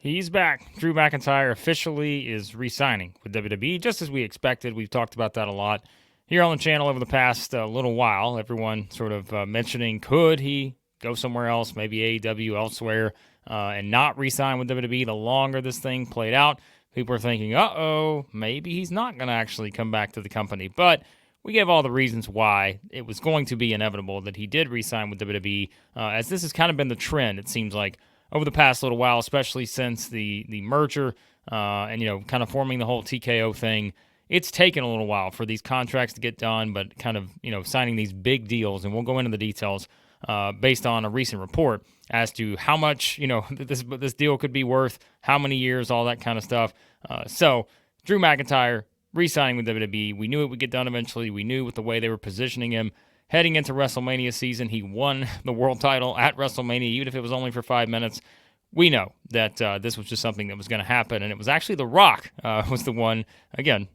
He's back. Drew McIntyre officially is re-signing with WWE, just as we expected. We've talked about that a lot here on the channel over the past little while. Everyone sort of mentioning, could he go somewhere else, maybe AEW, elsewhere, and not re-sign with WWE. The longer this thing played out, people are thinking, uh-oh, maybe he's not going to actually come back to the company. But we gave all the reasons why it was going to be inevitable that he did re-sign with WWE, as this has kind of been the trend, it seems like, over the past little while, especially since the merger and, kind of forming the whole TKO thing. It's taken a little while for these contracts to get done, but kind of, signing these big deals. And we'll go into the details based on a recent report as to how much, this deal could be worth, how many years, all that kind of stuff. So Drew McIntyre re-signing with WWE. We knew it would get done eventually. We knew with the way they were positioning him. Heading into WrestleMania season, he won the world title at WrestleMania, even if it was only for 5 minutes. We know that this was just something that was going to happen, and it was actually The Rock was the one, again,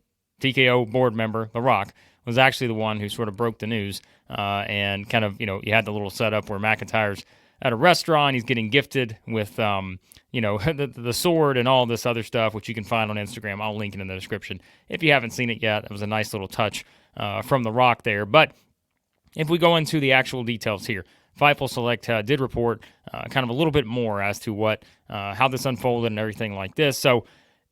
TKO board member, The Rock, was actually the one who sort of broke the news and kind of, you had the little setup where McIntyre's at a restaurant. He's getting gifted with, the sword and all this other stuff, which you can find on Instagram. I'll link it in the description. If you haven't seen it yet, it was a nice little touch from The Rock there. But if we go into the actual details here, Fightful Select did report kind of a little bit more as to what how this unfolded and everything like this. So,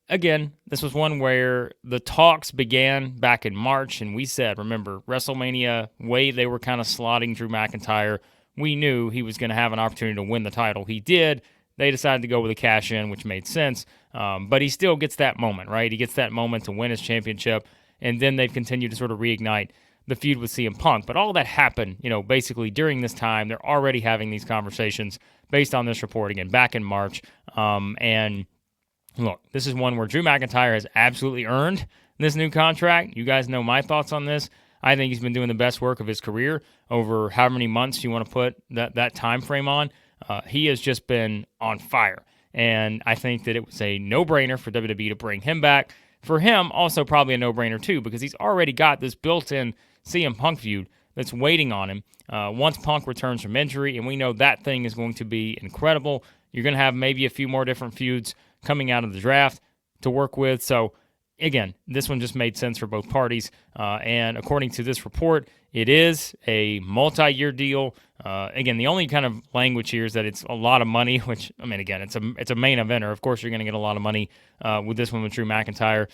again, this was one where the talks began back in March, and we said, remember, WrestleMania, way they were kind of slotting Drew McIntyre, we knew he was going to have an opportunity to win the title. He did. They decided to go with a cash-in, which made sense. But he still gets that moment, right? He gets that moment to win his championship, and then they've continued to sort of reignite the feud with CM Punk. But all that happened, basically during this time. They're already having these conversations based on this report, again, back in March. And look, this is one where Drew McIntyre has absolutely earned this new contract. You guys know my thoughts on this. I think he's been doing the best work of his career over however many months you want to put that time frame on. He has just been on fire. And I think that it was a no-brainer for WWE to bring him back. For him, also probably a no-brainer too, because he's already got this built-in CM Punk feud that's waiting on him once Punk returns from injury, and we know that thing is going to be incredible. You're going to have maybe a few more different feuds coming out of the draft to work with. So, again, this one just made sense for both parties. And according to this report, it is a multi-year deal. Again, the only kind of language here is that it's a lot of money, which, I mean, again, it's a main eventer. Of course, you're going to get a lot of money with this one with Drew McIntyre.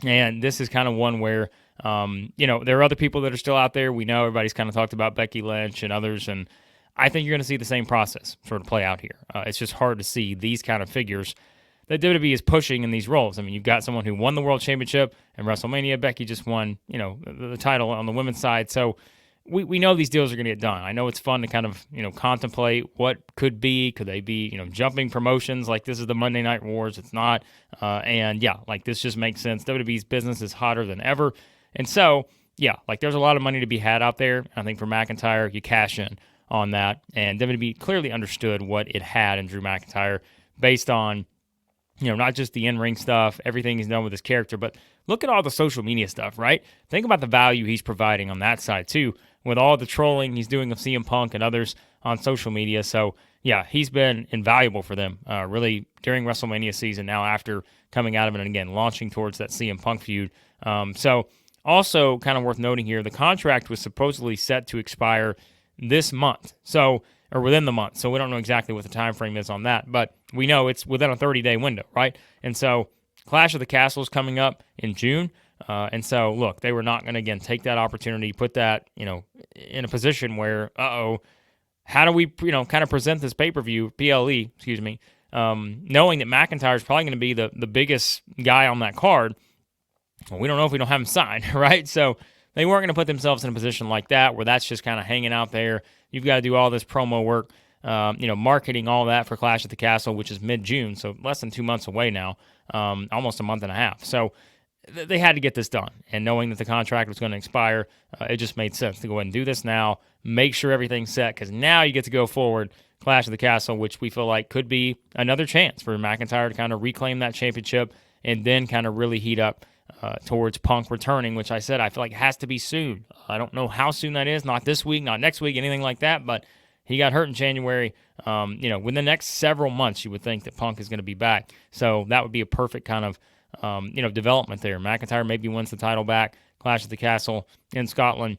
And this is kind of one where, there are other people that are still out there. We know everybody's kind of talked about Becky Lynch and others, and I think you're going to see the same process sort of play out here. It's just hard to see these kind of figures that WWE is pushing in these roles. I mean, you've got someone who won the World Championship in WrestleMania. Becky just won, the title on the women's side. So we know these deals are going to get done. I know it's fun to kind of, contemplate what could be. Could they be, jumping promotions like this is the Monday Night Wars? It's not. And yeah, like this just makes sense. WWE's business is hotter than ever. And so, yeah, like there's a lot of money to be had out there. I think for McIntyre, you cash in on that. And WWE clearly understood what it had in Drew McIntyre based on, not just the in-ring stuff, everything he's done with his character, but look at all the social media stuff, right? Think about the value he's providing on that side, too, with all the trolling he's doing of CM Punk and others on social media. So, yeah, he's been invaluable for them, really, during WrestleMania season, now after coming out of it, and again, launching towards that CM Punk feud. So, also kind of worth noting here, the contract was supposedly set to expire this month, or within the month. So we don't know exactly what the time frame is on that, but we know it's within a 30-day window, right? And so Clash of the Castle is coming up in June. And so, look, they were not going to, again, take that opportunity, put that, in a position where, how do we, kind of present this pay-per-view, PLE, knowing that McIntyre is probably going to be the biggest guy on that card. Well, we don't know if we don't have him signed, right? So they weren't going to put themselves in a position like that where that's just kind of hanging out there. You've got to do all this promo work, marketing, all that for Clash at the Castle, which is mid-June, so less than 2 months away now, almost a month and a half. So they had to get this done. And knowing that the contract was going to expire, it just made sense to go ahead and do this now, make sure everything's set, because now you get to go forward, Clash of the Castle, which we feel like could be another chance for McIntyre to kind of reclaim that championship and then kind of really heat up towards Punk returning, which I said I feel like has to be soon. I don't know how soon that is, not this week, not next week, anything like that, but He got hurt in January. Within the next several months, you would think that Punk is going to be back. So that would be a perfect kind of, development there. McIntyre maybe wins the title back, Clash at the Castle in Scotland,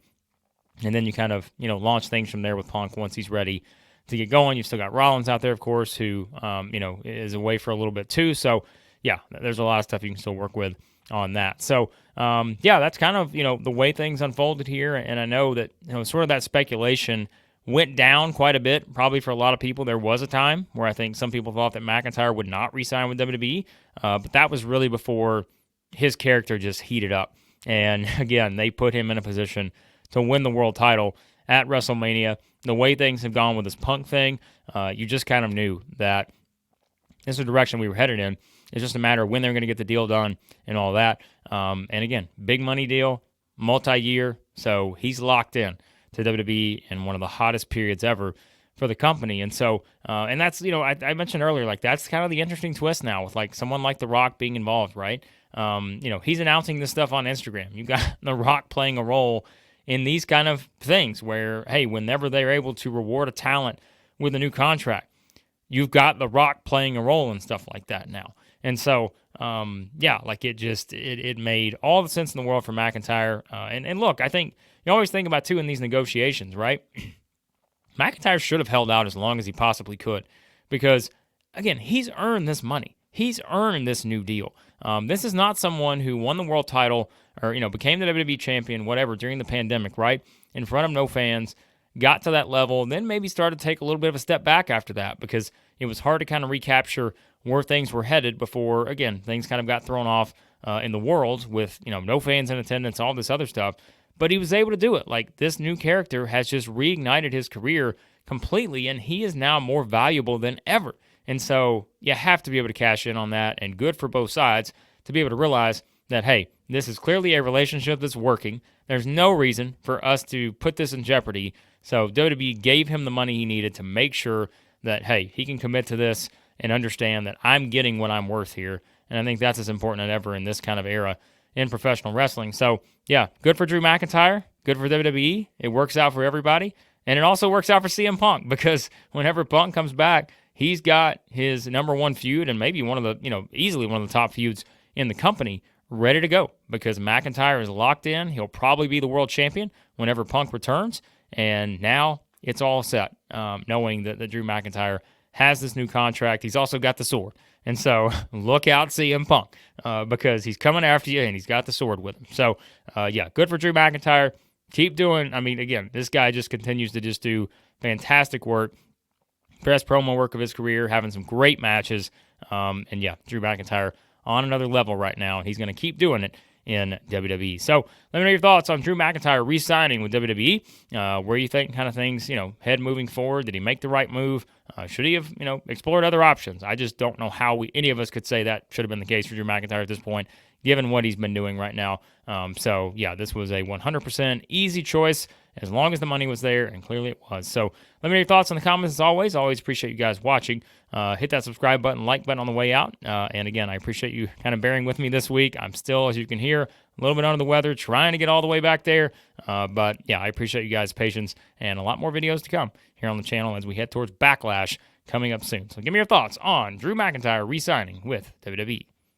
and then you kind of, launch things from there with Punk once he's ready to get going. You've still got Rollins out there, of course, who, is away for a little bit too. So, yeah, there's a lot of stuff you can still work with on that. So, that's kind of, the way things unfolded here. And I know that, sort of that speculation went down quite a bit. Probably for a lot of people, there was a time where I think some people thought that McIntyre would not re-sign with WWE. But that was really before his character just heated up. And again, they put him in a position to win the world title at WrestleMania. The way things have gone with this Punk thing, you just kind of knew that this is the direction we were headed in. It's just a matter of when they're going to get the deal done and all that. And again, big money deal, multi-year, so he's locked in to WWE in one of the hottest periods ever for the company. And so, and that's, I mentioned earlier, like that's kind of the interesting twist now with like someone like The Rock being involved, right? He's announcing this stuff on Instagram. You got The Rock playing a role in these kind of things where, hey, whenever they're able to reward a talent with a new contract, you've got The Rock playing a role and stuff like that now. And so, it made all the sense in the world for McIntyre. And look, I think you always think about, too, in these negotiations, right? McIntyre should have held out as long as he possibly could because, again, he's earned this money. He's earned this new deal. This is not someone who won the world title or, became the WWE champion, whatever, during the pandemic, right? In front of no fans, got to that level, and then maybe started to take a little bit of a step back after that because it was hard to kind of recapture where things were headed before, again, things kind of got thrown off in the world with, no fans in attendance, all this other stuff. But he was able to do it. Like, this new character has just reignited his career completely, and he is now more valuable than ever. And so you have to be able to cash in on that, and good for both sides to be able to realize that, hey, this is clearly a relationship that's working. There's no reason for us to put this in jeopardy. So WWE gave him the money he needed to make sure that, hey, he can commit to this and understand that I'm getting what I'm worth here. And I think that's as important as ever in this kind of era in professional wrestling. So, yeah, good for Drew McIntyre, good for WWE. It works out for everybody. And it also works out for CM Punk because whenever Punk comes back, he's got his number one feud and maybe one of the, easily one of the top feuds in the company ready to go because McIntyre is locked in. He'll probably be the world champion whenever Punk returns. And now it's all set, knowing that Drew McIntyre has this new contract. He's also got the sword. And so look out, CM Punk, because he's coming after you and he's got the sword with him. So, good for Drew McIntyre. Keep doing, again, this guy just continues to just do fantastic work. Best promo work of his career, having some great matches. Drew McIntyre on another level right now, and he's going to keep doing it in WWE. So let me know your thoughts on Drew McIntyre re-signing with WWE. Where you think kind of things, head moving forward? Did he make the right move? Should he have, explored other options? I just don't know how any of us could say that should have been the case for Drew McIntyre at this point, given what he's been doing right now. This was a 100% easy choice as long as the money was there, and clearly it was. So let me know your thoughts in the comments as always. Always appreciate you guys watching. Hit that subscribe button, like button on the way out. And again, I appreciate you kind of bearing with me this week. I'm still, as you can hear, a little bit under the weather, trying to get all the way back there. I appreciate you guys' patience and a lot more videos to come here on the channel as we head towards Backlash coming up soon. So give me your thoughts on Drew McIntyre re-signing with WWE.